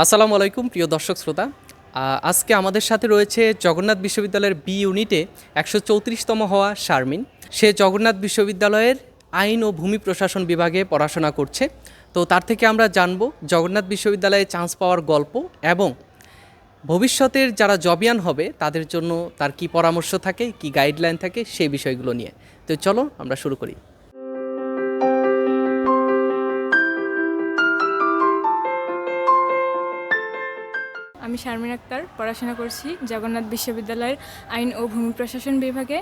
আসসালামু আলাইকুম প্রিয় দর্শক শ্রোতা। আজকে আমাদের সাথে রয়েছে জগন্নাথ বিশ্ববিদ্যালয়ের বি ইউনিটে ১৩৪তম হওয়া শারমিন। সে জগন্নাথ বিশ্ববিদ্যালয়ের আইন ও ভূমি প্রশাসন বিভাগে পড়াশোনা করছে। তো তার থেকে আমরা জানব জগন্নাথ বিশ্ববিদ্যালয়ে চান্স পাওয়ার গল্প এবং ভবিষ্যতের যারা জবিয়ান হবে তাদের জন্য তার কি পরামর্শ থাকে, কি গাইডলাইন থাকে সেই বিষয়গুলো নিয়ে। তো চলো আমরা শুরু করি। আমি শারমিন আক্তার, পড়াশোনা করছি জগন্নাথ বিশ্ববিদ্যালয়ের আইন ও ভূমি প্রশাসন বিভাগে।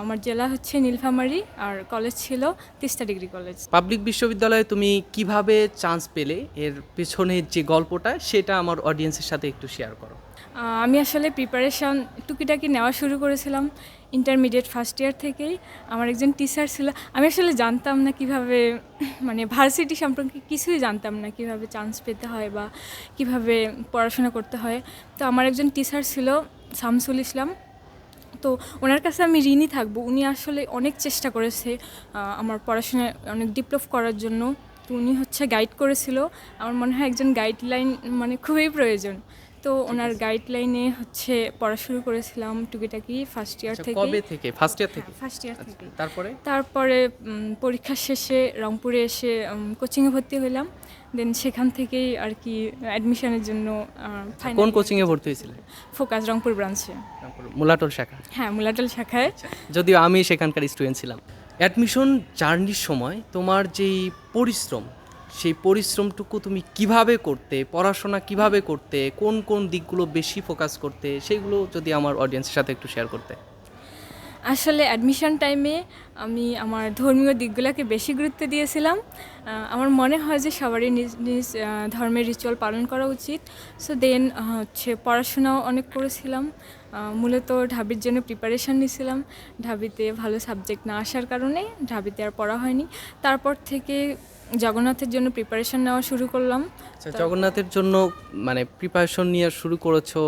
আমার জেলা হচ্ছে নীলফামারী, আর কলেজ ছিল তিস্তা ডিগ্রি কলেজ। পাবলিক বিশ্ববিদ্যালয়ে তুমি কিভাবে চান্স পেলে, এর পেছনের যে গল্পটা সেটা আমার অডিয়েন্সের সাথে একটু শেয়ার করো। আমি আসলে প্রিপারেশন টুকিটাকি নেওয়া শুরু করেছিলাম ইন্টারমিডিয়েট ফার্স্ট ইয়ার থেকেই। আমার একজন টিচার ছিল, আমি আসলে জানতাম না কিভাবে, মানে ভার্সিটি সম্পর্কে কিছুই জানতাম না, কিভাবে চান্স পেতে হয় বা কিভাবে পড়াশোনা করতে হয়। তো আমার একজন টিচার ছিল শামসুল ইসলাম, তো ওনার কাছে আমি ঋণী থাকবো। উনি আসলে অনেক চেষ্টা করেছে আমার পড়াশোনায় অনেক ডেভেলপ করার জন্য। তো উনি হচ্ছে গাইড করেছিল। আমার মনে হয় একজন গাইডলাইন মানে খুবই প্রয়োজন। তো ওনার গাইডলাইনে হচ্ছে পড়া শুরু করেছিলাম টুকিটাকি ফার্স্ট ইয়ার থেকে। কবে থেকে? ফার্স্ট ইয়ার থেকে? ফার্স্ট ইয়ার থেকে। তারপরে পরীক্ষা শেষে রংপুরে এসে কোচিংয়ে ভর্তি হলাম। দেন সেখান থেকেই আর কি অ্যাডমিশনের জন্য কোন কোচিংয়ে ভর্তি হয়েছিলে? ফোকাস রংপুর ব্রাঞ্চে। মুলাটল শাখা? হ্যাঁ, মুলাটল শাখায়। যদিও আমি সেখানকার স্টুডেন্ট ছিলাম। অ্যাডমিশন জার্নির সময় তোমার যেই পরিশ্রম, সেই পরিশ্রমটুকু তুমি কিভাবে করতে, পড়াশোনা কিভাবে করতে, কোন কোন দিকগুলো বেশি ফোকাস করতে, সেগুলো যদি আমার অডিয়েন্সের সাথে একটু শেয়ার করতে। আসলে অ্যাডমিশন টাইমে আমি আমার ধর্মীয় দিকগুলোকে বেশি গুরুত্ব দিয়েছিলাম। আমার মনে হয় যে সবারই নিজ নিজ ধর্মের রিচুয়াল পালন করা উচিত। সো দেন হচ্ছে পড়াশোনাও অনেক করেছিলাম। মূলত ঢাবির জন্য প্রিপারেশান নিয়েছিলাম। ঢাবিতে ভালো সাবজেক্ট না আসার কারণে ঢাবিতে আর পড়া হয়নি। তারপর থেকে জগন্নাথের জন্য প্রিপারেশান নেওয়া শুরু করলাম। জগন্নাথের জন্য মানে প্রিপারেশন নিয়ে শুরু করেছো,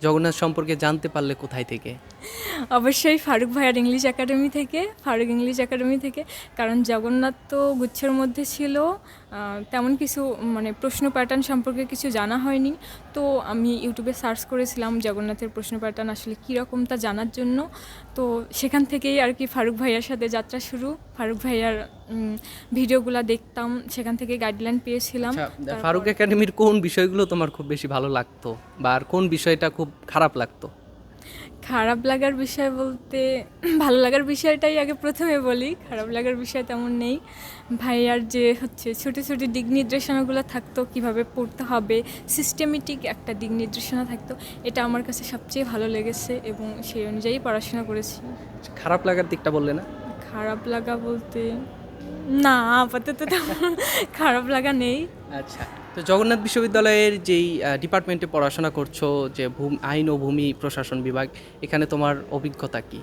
জগন্নাথ সম্পর্কে জানতে পারলে কোথায় থেকে? অবশ্যই ফারুক ভাইয়ার ইংলিশ একাডেমি থেকে, ফারুক ইংলিশ একাডেমি থেকে। কারণ জগন্নাথ তো গুচ্ছের মধ্যে ছিল, তেমন কিছু মানে প্রশ্ন প্যাটার্ন সম্পর্কে কিছু জানা হয়নি। তো আমি ইউটিউবে সার্চ করেছিলাম জগন্নাথের প্রশ্ন প্যাটার্ন আসলে কীরকম তা জানার জন্য। তো সেখান থেকেই আর কি ফারুক ভাইয়ার সাথে যাত্রা শুরু। ফারুক ভাইয়ার ভিডিওগুলো দেখতাম, সেখান থেকে গাইডলাইন পেয়েছিলাম। ফারুক একাডেমির কোন বিষয়গুলো তোমার খুব বেশি ভালো লাগতো, বা আর কোন বিষয়টা খুব খারাপ লাগতো? খারাপ লাগার বিষয় বলতে ভালো লাগার বিষয়টাই আগে প্রথমে বলি। খারাপ লাগার বিষয় তেমন নেই। ভাইয়ার যে হচ্ছে ছোটো ছোটো দিক নির্দেশনাগুলো থাকতো, কিভাবে পড়তে হবে, সিস্টেমেটিক একটা দিক নির্দেশনা থাকতো, এটা আমার কাছে সবচেয়ে ভালো লেগেছে এবং সেই অনুযায়ী পড়াশোনা করেছি। খারাপ লাগার দিকটা বললে না? খারাপ লাগা বলতে না, আপাতত খারাপ লাগা নেই। আচ্ছা, তো জগন্নাথ বিশ্ববিদ্যালয়ের যেই ডিপার্টমেন্টে পড়াশোনা করছো, যে আইন ও ভূমি প্রশাসন বিভাগ, এখানে তোমার অভিজ্ঞতা কি?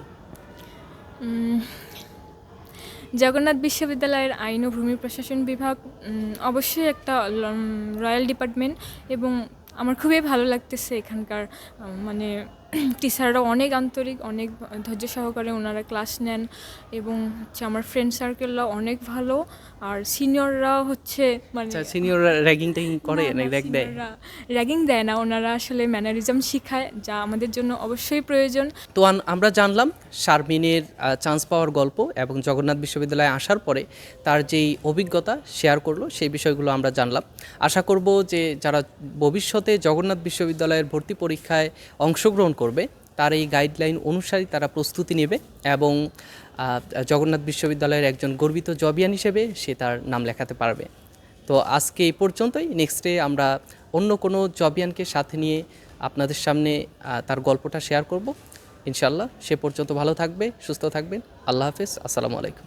জগন্নাথ বিশ্ববিদ্যালয়ের আইন ও ভূমি প্রশাসন বিভাগ অবশ্যই একটা রয়্যাল ডিপার্টমেন্ট এবং আমার খুবই ভালো লাগতেছে এখানকার মানে টিচাররাও অনেক আন্তরিক, অনেক ধৈর্য সহকারে ওনারা ক্লাস নেন এবং হচ্ছে আমার ফ্রেন্ড সার্কেলরাও অনেক ভালো। আর সিনিয়ররাও হচ্ছে মানে সিনিয়ররা র্যাগিং করে না? র্যাগিং দেয় না, ওনারা আসলে ম্যানারিজম শিখায়, যা আমাদের জন্য অবশ্যই প্রয়োজন। তো আমরা জানলাম শারমিনের চান্স পাওয়ার গল্প এবং জগন্নাথ বিশ্ববিদ্যালয়ে আসার পরে তার যেই অভিজ্ঞতা শেয়ার করলো, সেই বিষয়গুলো আমরা জানলাম। আশা করব যে যারা ভবিষ্যতে জগন্নাথ বিশ্ববিদ্যালয়ের ভর্তি পরীক্ষায় অংশগ্রহণ করবে, তার এই গাইডলাইন অনুসারে তারা প্রস্তুতি নেবে এবং জগন্নাথ বিশ্ববিদ্যালয়ের একজন গর্বিত জবিয়ান হিসেবে সে তার নাম লেখাতে পারবে। তো আজকে এই পর্যন্তই। নেক্সটে আমরা অন্য কোনো জবিয়ানকে সাথে নিয়ে আপনাদের সামনে তার গল্পটা শেয়ার করব ইনশাল্লাহ। সে পর্যন্ত ভালো থাকবে, সুস্থ থাকবেন। আল্লাহ হাফেজ, আসসালামু আলাইকুম।